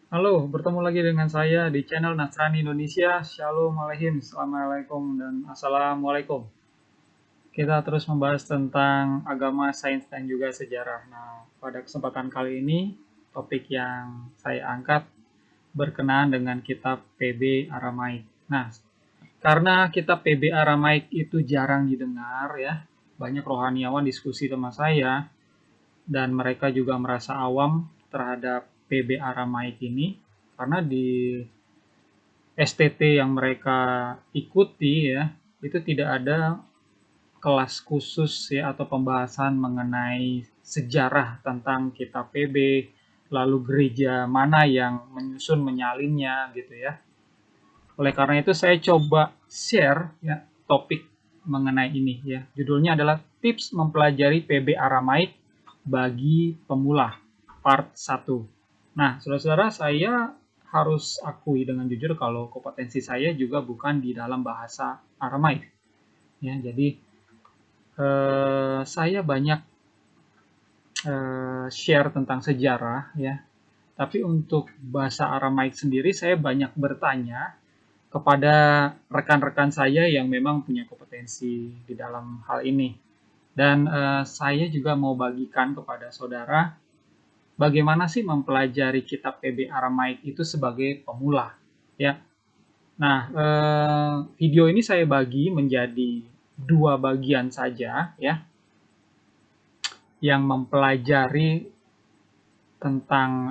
Halo, bertemu lagi dengan saya di channel Nasrani Indonesia. Shalom Aleihim, Assalamualaikum dan Assalamualaikum. Kita terus membahas tentang agama, sains, dan juga sejarah. Nah, pada kesempatan kali ini, topik yang saya angkat berkenaan dengan kitab PB Aramaik. Nah, karena kitab PB Aramaik itu jarang didengar ya, banyak rohaniawan diskusi sama saya, dan mereka juga merasa awam terhadap PB Aramaik ini, karena di STT yang mereka ikuti ya, itu tidak ada kelas khusus ya atau pembahasan mengenai sejarah tentang kitab PB, lalu gereja mana yang menyusun menyalinnya gitu ya. Oleh karena itu saya coba share ya topik mengenai ini ya. Judulnya adalah tips mempelajari PB Aramaik bagi pemula part 1. Nah, saudara-saudara, saya harus akui dengan jujur kalau kompetensi saya juga bukan di dalam bahasa Aramaik. Ya, jadi saya banyak share tentang sejarah ya. Tapi untuk bahasa Aramaik sendiri saya banyak bertanya kepada rekan-rekan saya yang memang punya kompetensi di dalam hal ini. Dan saya juga mau bagikan kepada saudara bagaimana sih mempelajari kitab PB Aramaik itu sebagai pemula, ya. Nah, video ini saya bagi menjadi dua bagian saja, ya, yang mempelajari tentang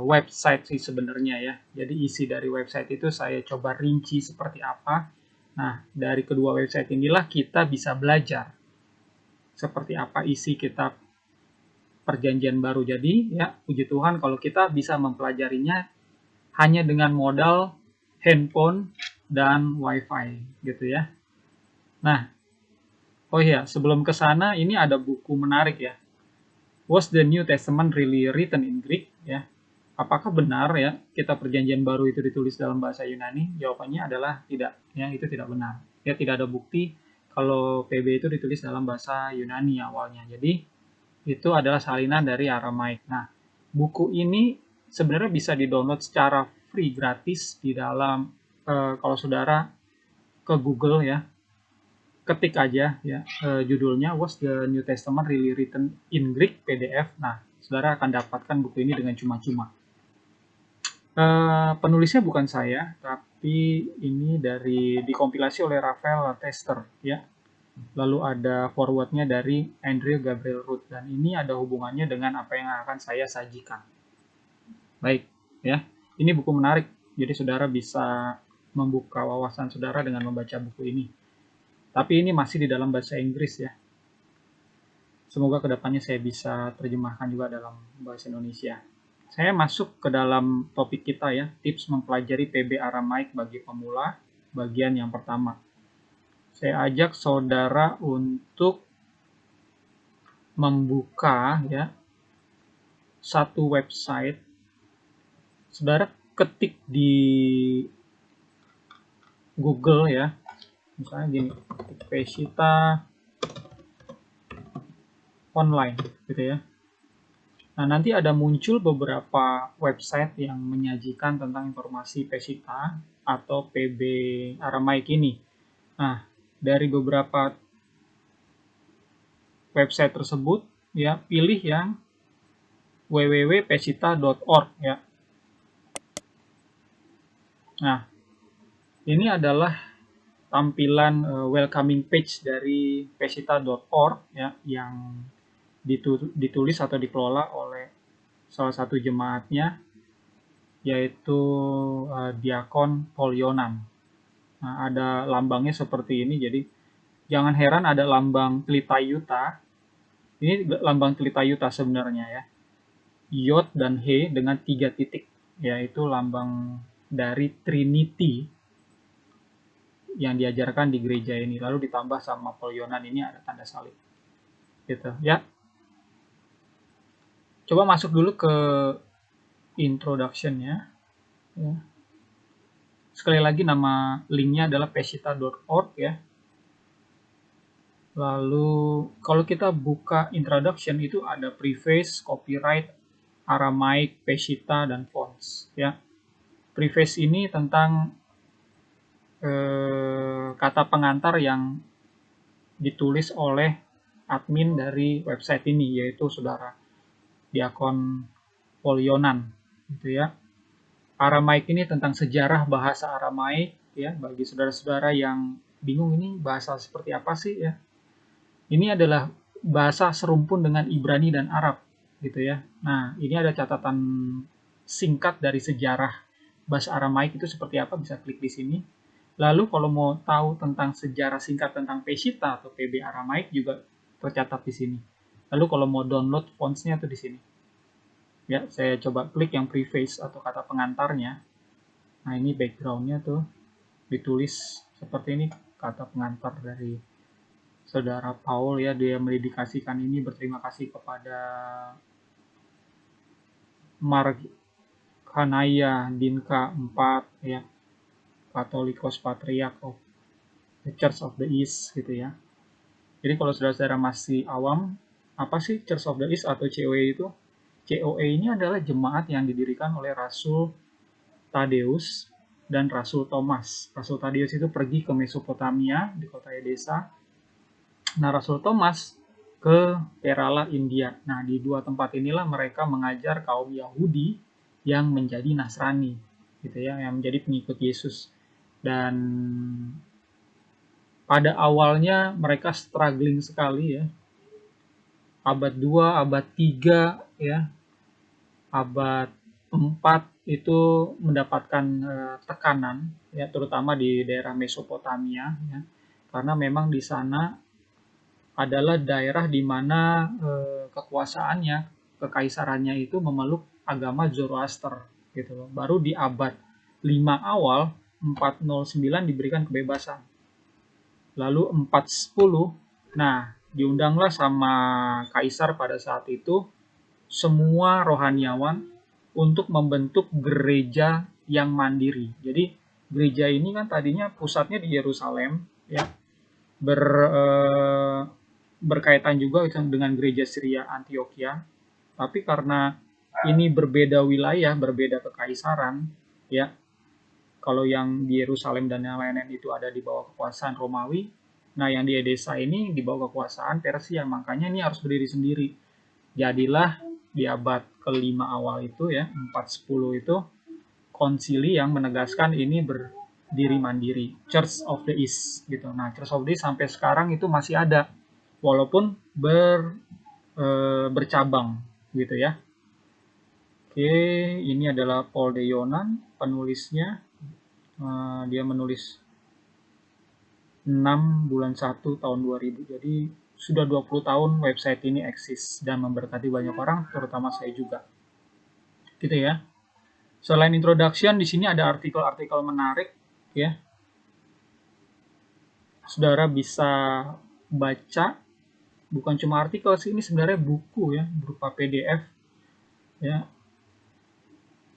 website sih sebenarnya ya. Jadi isi dari website itu saya coba rinci seperti apa. Nah, dari kedua website inilah kita bisa belajar seperti apa isi kitab Perjanjian Baru. Jadi, ya, puji Tuhan kalau kita bisa mempelajarinya hanya dengan modal handphone dan wifi gitu ya. Nah, oh iya, sebelum ke sana ini ada buku menarik ya. Was the New Testament really written in Greek ya? Apakah benar ya kitab Perjanjian Baru itu ditulis dalam bahasa Yunani? Jawabannya adalah tidak, ya, itu tidak benar. Ya, tidak ada bukti kalau PB itu ditulis dalam bahasa Yunani awalnya. Jadi itu adalah salinan dari Aramaik. Nah, buku ini sebenarnya bisa di-download secara free gratis di dalam kalau saudara ke Google ya, ketik aja ya judulnya Was the New Testament Really Written in Greek PDF. Nah, saudara akan dapatkan buku ini dengan cuma-cuma. Penulisnya bukan saya, tapi ini dikompilasi oleh Rafael Tester ya. Lalu ada forwardnya dari Andrew Gabriel Root, dan ini ada hubungannya dengan apa yang akan saya sajikan. Baik, ya. Ini buku menarik. Jadi saudara bisa membuka wawasan saudara dengan membaca buku ini. Tapi ini masih di dalam bahasa Inggris ya. Semoga kedepannya saya bisa terjemahkan juga dalam bahasa Indonesia. Saya masuk ke dalam topik kita ya, tips mempelajari PB Aramaik bagi pemula, bagian yang pertama. Saya ajak saudara untuk membuka ya satu website. Saudara ketik di Google ya, misalnya gini, Pesita online gitu ya. Nah, nanti ada muncul beberapa website yang menyajikan tentang informasi Pesita atau PB Aramaik ini. Nah, dari beberapa website tersebut ya, pilih yang www.pesita.org ya. Nah, ini adalah tampilan welcoming page dari pesita.org ya, yang ditulis atau dikelola oleh salah satu jemaatnya, yaitu Diakon Paul Yonan. Nah, ada lambangnya seperti ini, jadi jangan heran ada lambang Tlitayuta. Ini lambang Tlitayuta sebenarnya ya. Yod dan He dengan 3 titik, yaitu lambang dari Trinity yang diajarkan di gereja ini. Lalu ditambah sama Paul Yonan ini ada tanda salib. Gitu ya. Coba masuk dulu ke introduction-nya. Ya. Sekali lagi nama linknya adalah pesita.org ya. Lalu kalau kita buka introduction itu ada preface, copyright, Aramaic, Peshitta, dan Fonts. Ya, preface ini tentang kata pengantar yang ditulis oleh admin dari website ini, yaitu saudara Diakon Polyonan, gitu ya. Aramaik ini tentang sejarah bahasa Aramaik, ya, bagi saudara-saudara yang bingung ini bahasa seperti apa sih, ya. Ini adalah bahasa serumpun dengan Ibrani dan Arab, gitu ya. Nah, ini ada catatan singkat dari sejarah bahasa Aramaik itu seperti apa, bisa klik di sini. Lalu kalau mau tahu tentang sejarah singkat tentang Peshitta atau PB Aramaik juga tercatat di sini. Lalu kalau mau download fontsnya tuh di sini. Ya, saya coba klik yang preface atau kata pengantarnya. Nah, ini backgroundnya tuh ditulis seperti ini, kata pengantar dari saudara Paul, ya. Dia mendedikasikan ini, berterima kasih kepada Markanaya Dinka IV, ya, Katolikos Patriarch of the Church of the East, gitu ya. Jadi kalau saudara-saudara masih awam, apa sih Church of the East atau COE itu? COE ini adalah jemaat yang didirikan oleh Rasul Tadeus dan Rasul Thomas. Rasul Tadeus itu pergi ke Mesopotamia di kota Edessa. Nah, Rasul Thomas ke Kerala, India. Nah, di dua tempat inilah mereka mengajar kaum Yahudi yang menjadi Nasrani, gitu ya, yang menjadi pengikut Yesus. Dan pada awalnya mereka struggling sekali, ya. Abad 2, abad 3, ya. Abad 4 itu mendapatkan tekanan, ya, terutama di daerah Mesopotamia, ya. Karena memang di sana adalah daerah di mana kekuasaannya, kekaisarannya itu memeluk agama Zoroaster, gitu loh. Baru di abad 5 awal, 409 diberikan kebebasan. Lalu 410, nah, diundanglah sama kaisar pada saat itu semua rohaniawan untuk membentuk gereja yang mandiri. Jadi gereja ini kan tadinya pusatnya di Yerusalem, ya, berkaitan juga dengan gereja Syria Antioquia. Tapi karena ini berbeda wilayah, berbeda kekaisaran, ya. Kalau yang di Yerusalem dan yang lain-lain itu ada di bawah kekuasaan Romawi, nah yang di Edessa ini di bawah kekuasaan Persia, makanya ini harus berdiri sendiri. Jadilah di abad ke-5 awal itu, ya, 410 itu, konsili yang menegaskan ini berdiri mandiri, Church of the East, gitu. Nah, Church of the East sampai sekarang itu masih ada, walaupun bercabang, gitu ya. Oke, ini adalah Paul de Yonan, penulisnya. Dia menulis 6 bulan 1 tahun 2000. Jadi sudah 20 tahun website ini eksis dan memberkati banyak orang, terutama saya juga. Gitu ya. Selain introduction, di sini ada artikel-artikel menarik, ya. Saudara bisa baca, bukan cuma artikel sih, ini sebenarnya buku, ya, berupa PDF, ya.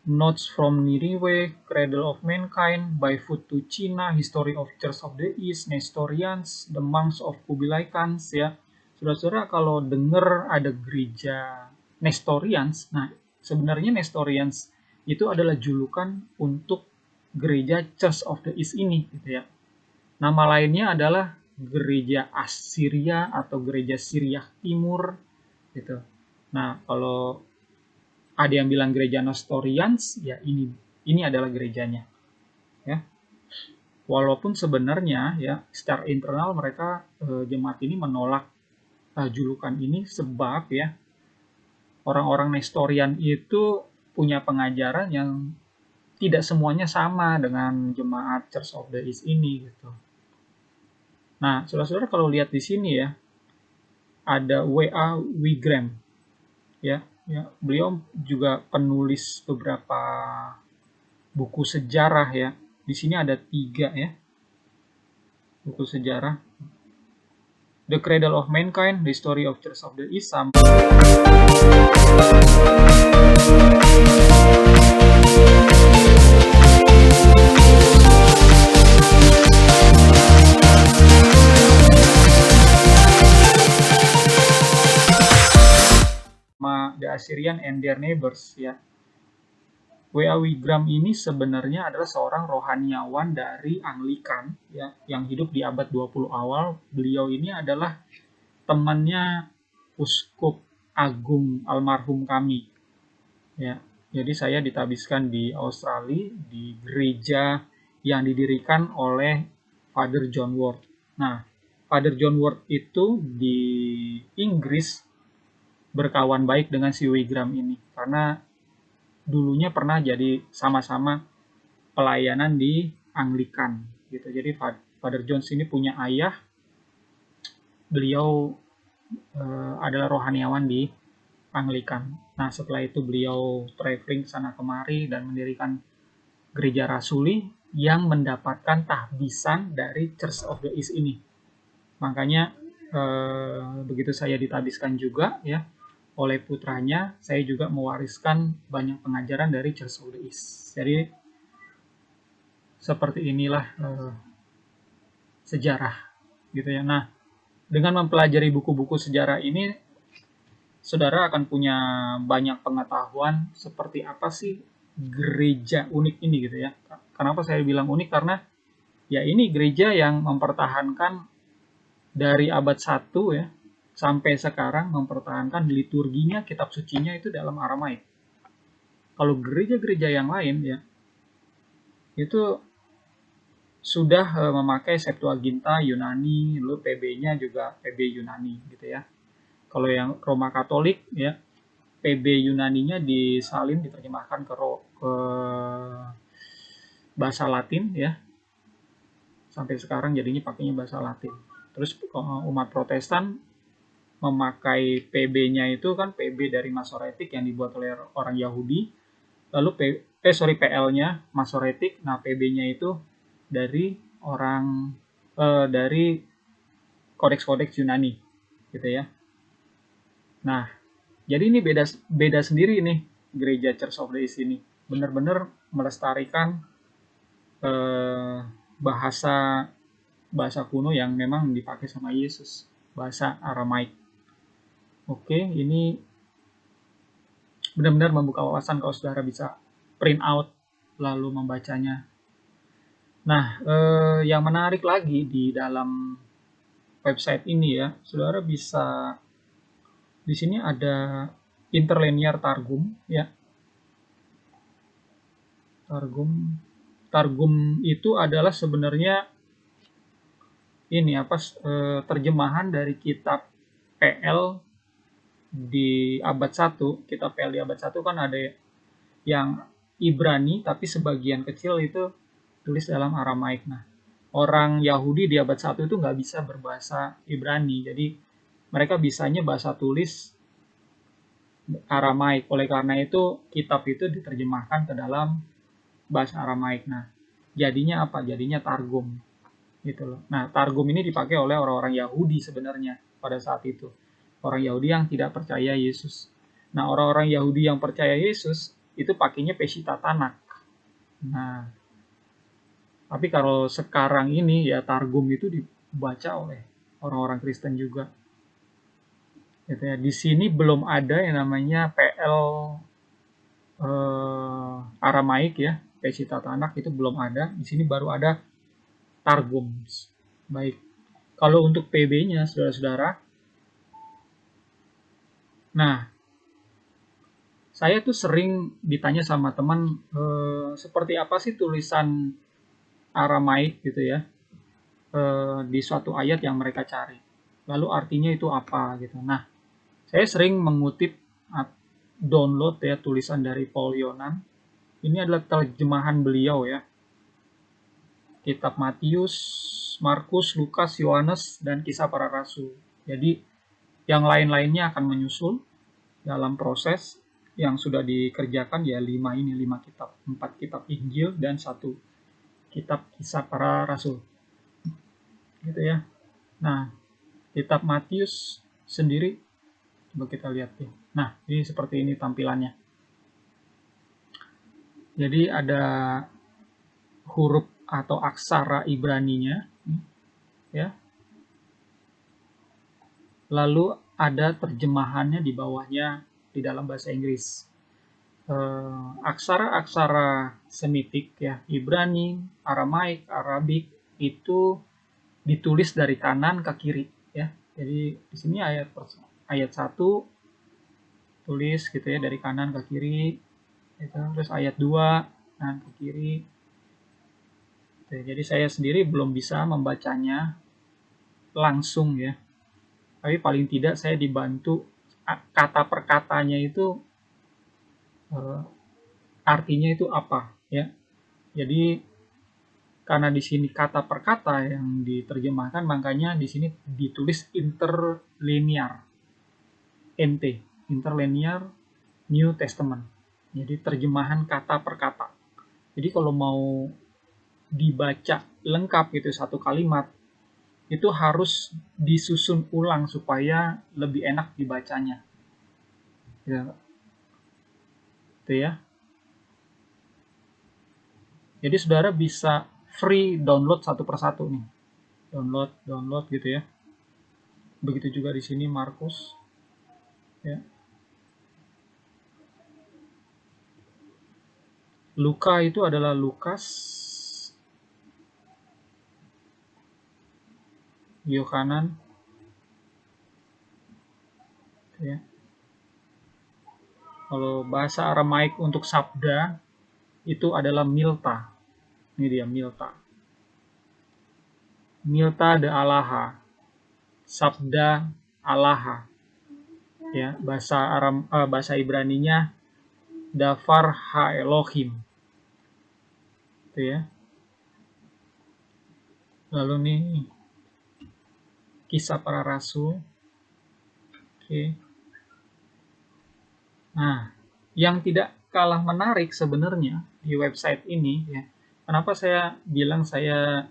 Notes from Ninive, Cradle of Mankind, By Foot to China, History of Church of the East, Nestorians, The Monks of Kublai Khan, ya. Saudara-saudara kalau dengar ada gereja Nestorians, nah sebenarnya Nestorians itu adalah julukan untuk gereja Church of the East ini, gitu ya. Nama lainnya adalah gereja Assyria atau gereja Syria Timur, gitu. Nah, kalau ada yang bilang gereja Nestorians, ya ini adalah gerejanya, ya. Walaupun sebenarnya, ya, secara internal mereka jemaat ini menolak julukan ini sebab, ya, orang-orang Nestorian itu punya pengajaran yang tidak semuanya sama dengan jemaat Church of the East ini, gitu. Nah, saudara-saudara kalau lihat di sini, ya, ada W.A. Wigram, ya. Ya, beliau juga penulis beberapa buku sejarah, ya. Di sini ada 3, ya, buku sejarah. The Cradle of Mankind, The Story of Church of the East, sampai The Assyrian and Their Neighbors ya. W.A. Wigram ini sebenarnya adalah seorang rohaniawan dari Anglikan ya, yang hidup di abad 20 awal. Beliau ini adalah temannya Uskup Agung almarhum kami ya. Jadi saya ditabiskan di Australia di gereja yang didirikan oleh Father John Ward. Nah, Father John Ward itu di Inggris berkawan baik dengan si Wigram ini karena dulunya pernah jadi sama-sama pelayanan di Anglikan gitu. Jadi Father Jones ini punya ayah, beliau adalah rohaniawan di Anglikan. Nah, setelah itu beliau traveling sana kemari dan mendirikan gereja rasuli yang mendapatkan tahbisan dari Church of the East ini. Makanya begitu saya ditabiskan juga ya oleh putranya, saya juga mewariskan banyak pengajaran dari Church of the East. Jadi seperti inilah sejarah gitu ya. Nah, dengan mempelajari buku-buku sejarah ini, saudara akan punya banyak pengetahuan seperti apa sih gereja unik ini gitu ya. Kenapa saya bilang unik? Karena ya ini gereja yang mempertahankan dari abad 1 ya sampai sekarang mempertahankan liturginya, kitab sucinya itu dalam Aramaik. Kalau gereja-gereja yang lain ya itu sudah memakai Septuaginta Yunani, lalu PB-nya juga PB Yunani gitu ya. Kalau yang Roma Katolik ya PB Yunaninya disalin diterjemahkan ke bahasa Latin ya. Sampai sekarang jadinya pakainya bahasa Latin. Terus umat Protestan memakai PB-nya itu kan PB dari Masoretik yang dibuat oleh orang Yahudi. Lalu PL-nya Masoretik, nah PB-nya itu dari dari kodeks-kodeks Yunani gitu ya. Nah, jadi ini beda sendiri nih gereja Church of the East ini. Benar-benar melestarikan bahasa kuno yang memang dipakai sama Yesus, bahasa Aramaik. Oke, ini benar-benar membuka wawasan kalau saudara bisa print out lalu membacanya. Nah, yang menarik lagi di dalam website ini ya, saudara bisa di sini ada interlinear targum ya. Targum itu adalah sebenarnya ini apa terjemahan dari kitab PL di abad 1. Kitab PL di abad 1 kan ada yang Ibrani tapi sebagian kecil itu tulis dalam Aramaik. Nah, orang Yahudi di abad 1 itu nggak bisa berbahasa Ibrani, jadi mereka bisanya bahasa tulis Aramaik. Oleh karena itu kitab itu diterjemahkan ke dalam bahasa Aramaik. Nah, jadinya apa? Jadinya targum gitu loh. Nah, targum ini dipakai oleh orang-orang Yahudi sebenarnya pada saat itu. Orang Yahudi yang tidak percaya Yesus. Nah, orang-orang Yahudi yang percaya Yesus itu pakainya Peshitta Tanakh. Nah, tapi kalau sekarang ini ya targum itu dibaca oleh orang-orang Kristen juga. Gitu ya. Di sini belum ada yang namanya PL Aramaik ya, Peshitta Tanakh itu belum ada. Di sini baru ada targum. Baik. Kalau untuk PB-nya, saudara-saudara, nah, saya tuh sering ditanya sama teman, seperti apa sih tulisan Aramaik gitu ya, di suatu ayat yang mereka cari. Lalu artinya itu apa gitu. Nah, saya sering mengutip download ya tulisan dari Paul Yonan. Ini adalah terjemahan beliau ya. Kitab Matius, Markus, Lukas, Yohanes, dan Kisah Para Rasul. Jadi yang lain-lainnya akan menyusul dalam proses yang sudah dikerjakan ya 5 kitab, 4 kitab Injil dan 1 kitab Kisah Para Rasul. Gitu ya. Nah, kitab Matius sendiri coba kita lihat nih. Nah, ini seperti ini tampilannya. Jadi ada huruf atau aksara Ibraninya ya. Lalu ada terjemahannya di bawahnya di dalam bahasa Inggris. Aksara-aksara Semitik ya, Ibrani, Aramaik, Arabik itu ditulis dari kanan ke kiri ya. Jadi di sini ayat 1 tulis gitu ya dari kanan ke kiri gitu. Terus ayat 2 kanan ke kiri. Jadi saya sendiri belum bisa membacanya langsung ya. Tapi paling tidak saya dibantu kata per katanya itu artinya itu apa ya. Jadi karena di sini kata per kata yang diterjemahkan, makanya di sini ditulis interlinear. NT, interlinear New Testament. Jadi terjemahan kata per kata. Jadi kalau mau dibaca lengkap itu satu kalimat, itu harus disusun ulang supaya lebih enak dibacanya. Ya. Itu ya. Jadi saudara bisa free download satu persatu nih. Download gitu ya. Begitu juga di sini Markus. Ya. Luka itu adalah Lukas, Yohanan, ya. Kalau bahasa Aramaik untuk sabda itu adalah milta. Ini dia milta. Milta de Allaha, sabda Allaha. Ya, bahasa Ibraninya Davar Ha Elohim. Itu ya. Lalu nih Kisah Para Rasul. Oke. Nah, yang tidak kalah menarik sebenarnya di website ini ya. Kenapa saya bilang saya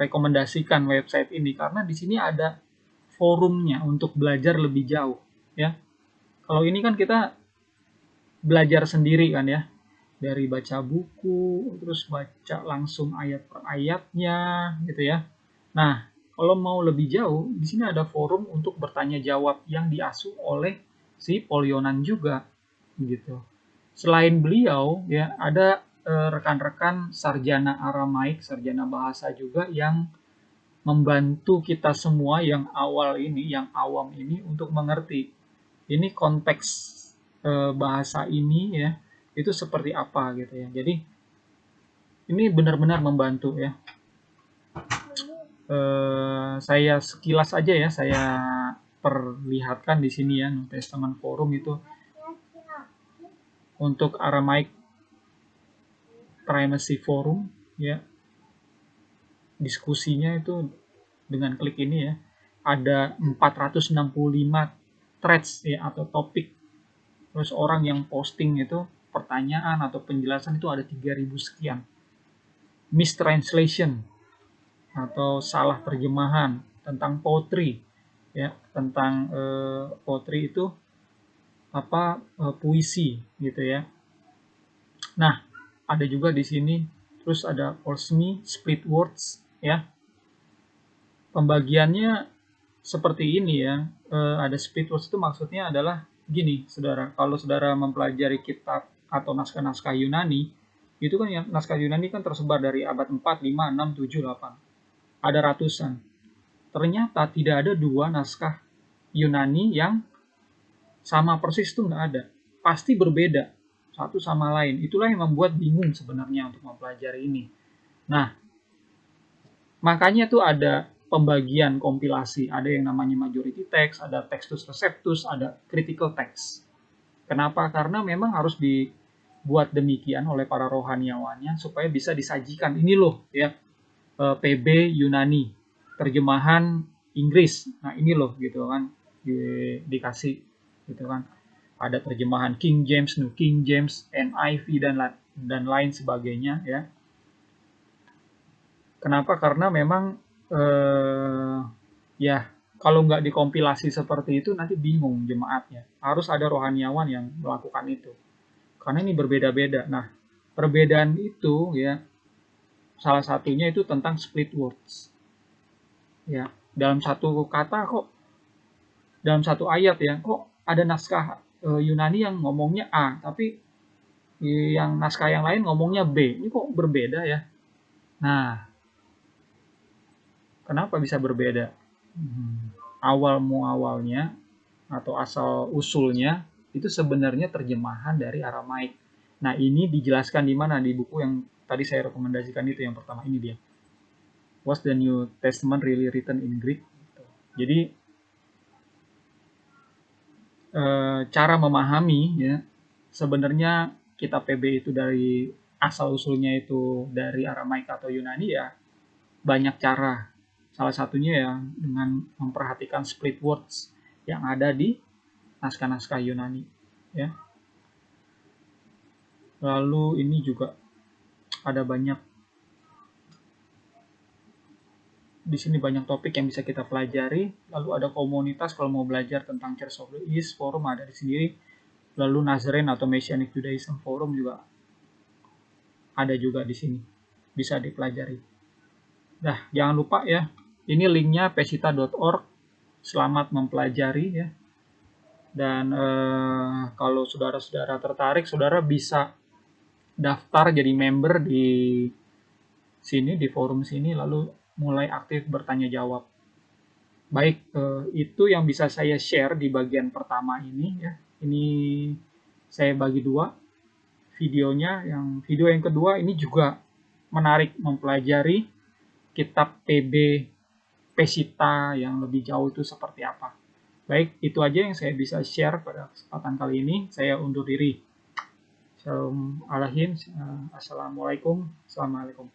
rekomendasikan website ini, karena di sini ada forumnya untuk belajar lebih jauh ya. Kalau ini kan kita belajar sendiri kan ya, dari baca buku terus baca langsung ayat per ayatnya gitu ya. Nah, kalau mau lebih jauh di sini ada forum untuk bertanya jawab yang diasuh oleh si Paul Yonan juga gitu. Selain beliau ya ada rekan-rekan sarjana Aramaik, sarjana bahasa juga yang membantu kita semua yang awal ini, yang awam ini untuk mengerti ini konteks bahasa ini ya, itu seperti apa gitu ya. Jadi ini benar-benar membantu ya. Saya sekilas aja ya, saya perlihatkan di sini ya, New Testament Forum itu untuk Aramaik Primacy Forum ya. Diskusinya itu dengan klik ini ya, ada 465 threads ya atau topik. Terus orang yang posting itu pertanyaan atau penjelasan itu ada 3000 sekian. Mistranslation atau salah terjemahan tentang poetry ya, tentang poetry itu apa puisi gitu ya. Nah, ada juga di sini terus ada Orsme split words ya. Pembagiannya seperti ini ya. Ada split words itu maksudnya adalah gini, saudara. Kalau saudara mempelajari kitab atau naskah-naskah Yunani, itu kan ya, naskah Yunani kan tersebar dari abad 4, 5, 6, 7, 8. Ada ratusan. Ternyata tidak ada dua naskah Yunani yang sama persis, itu nggak ada. Pasti berbeda satu sama lain. Itulah yang membuat bingung sebenarnya untuk mempelajari ini. Nah, makanya tuh ada pembagian kompilasi. Ada yang namanya majority text, ada textus receptus, ada critical text. Kenapa? Karena memang harus dibuat demikian oleh para rohaniawannya supaya bisa disajikan. Ini loh ya, PB Yunani, terjemahan Inggris. Nah ini loh gitu kan, dikasih gitu kan. Ada terjemahan King James, New King James, NIV dan lain sebagainya ya. Kenapa? Karena memang ya kalau nggak dikompilasi seperti itu nanti bingung jemaatnya. Harus ada rohaniawan yang melakukan itu. Karena ini berbeda-beda. Nah, perbedaan itu ya salah satunya itu tentang split words. Ya, dalam satu kata kok dalam satu ayat ya, kok ada naskah Yunani yang ngomongnya A, tapi yang naskah yang lain ngomongnya B. Ini kok berbeda ya? Nah, kenapa bisa berbeda? Awal muawalnya atau asal usulnya itu sebenarnya terjemahan dari Aramaik. Nah, ini dijelaskan di mana? Di buku yang tadi saya rekomendasikan itu, yang pertama ini dia. Was the New Testament really written in Greek? Jadi cara memahami ya, sebenarnya kitab PB itu dari asal usulnya itu dari Aramaik atau Yunani ya, banyak cara. Salah satunya ya dengan memperhatikan split words yang ada di naskah-naskah Yunani ya. Lalu ini juga ada banyak, di sini banyak topik yang bisa kita pelajari. Lalu ada komunitas kalau mau belajar tentang Church of the East, forum ada di sini. Lalu Nazarene atau Messianic Judaism forum juga ada juga di sini, bisa dipelajari. Nah, jangan lupa ya, ini linknya pesita.org. Selamat mempelajari ya. Dan kalau saudara-saudara tertarik, saudara bisa daftar jadi member di sini, di forum sini, lalu mulai aktif bertanya jawab. Baik, itu yang bisa saya share di bagian pertama ini ya. Ini saya bagi dua videonya. Yang video yang kedua ini juga menarik mempelajari kitab PB Pesita yang lebih jauh itu seperti apa. Baik, itu aja yang saya bisa share pada kesempatan kali ini. Saya undur diri. Shalom alaikum. Assalamualaikum. Assalamualaikum.